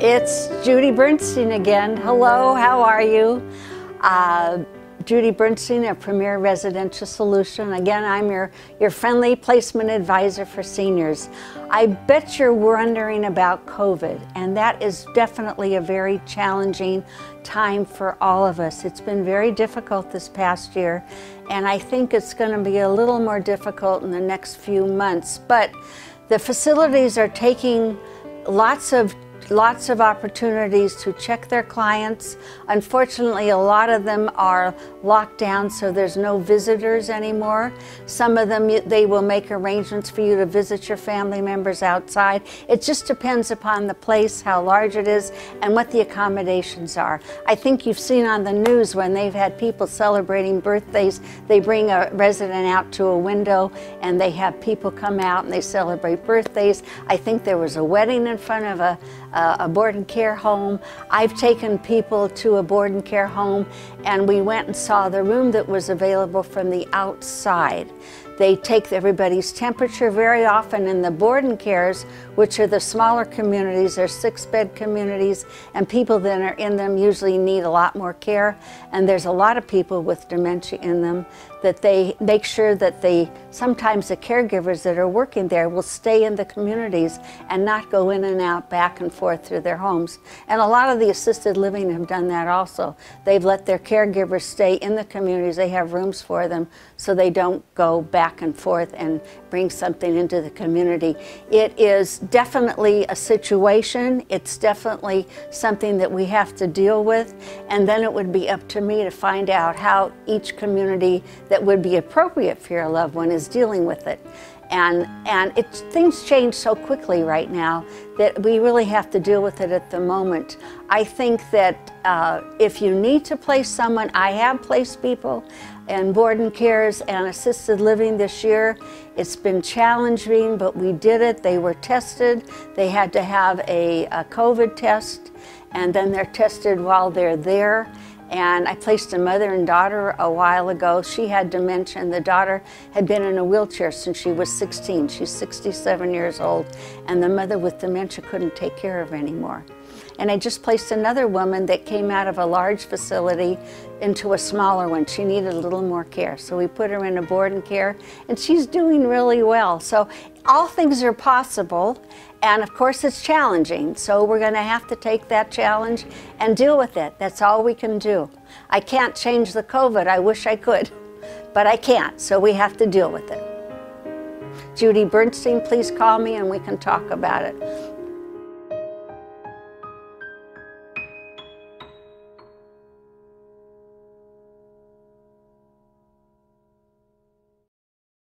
It's Judy Bernstein again. Hello, how are you? Judy Bernstein, a Premier Residential Solution. Again, I'm your friendly placement advisor for seniors. I bet you're wondering about COVID, and that is definitely a very challenging time for all of us. It's been very difficult this past year, and I think it's going to be a little more difficult in the next few months. But the facilities are taking lots of opportunities to check their clients. Unfortunately, a lot of them are locked down, so there's no visitors anymore. Some of them, they will make arrangements for you to visit your family members outside. It just depends upon the place, how large it is, and what the accommodations are. I think you've seen on the news when they've had people celebrating birthdays, they bring a resident out to a window and they have people come out and they celebrate birthdays. I think there was a wedding in front of a board and care home. I've taken people to a board and care home, and we went and saw the room that was available from the outside. They take everybody's temperature very often in the board and cares, which are the smaller communities. They're 6-bed communities, and people that are in them usually need a lot more care. And there's a lot of people with dementia in them that they make sure that sometimes the caregivers that are working there will stay in the communities and not go in and out back and forth through their homes. And a lot of the assisted living have done that also. They've let their caregivers stay in the communities. They have rooms for them so they don't go back and forth and bring something into the community. It is definitely a situation. It's definitely something that we have to deal with, and then it would be up to me to find out how each community that would be appropriate for your loved one is dealing with it. And things change so quickly right now that we really have to deal with it at the moment. I think that if you need to place someone, I have placed people in board and cares and assisted living this year. It's been challenging, but we did it. They were tested. They had to have a COVID test, and then they're tested while they're there. And I placed a mother and daughter a while ago. She had dementia, and the daughter had been in a wheelchair since she was 16. She's 67 years old, and the mother with dementia couldn't take care of her anymore. And I just placed another woman that came out of a large facility into a smaller one. She needed a little more care. So we put her in a board and care, and she's doing really well. So all things are possible, and of course it's challenging. So we're going to have to take that challenge and deal with it. That's all we can do. I can't change the COVID. I wish I could, but I can't. So we have to deal with it. Judy Bernstein, please call me and we can talk about it.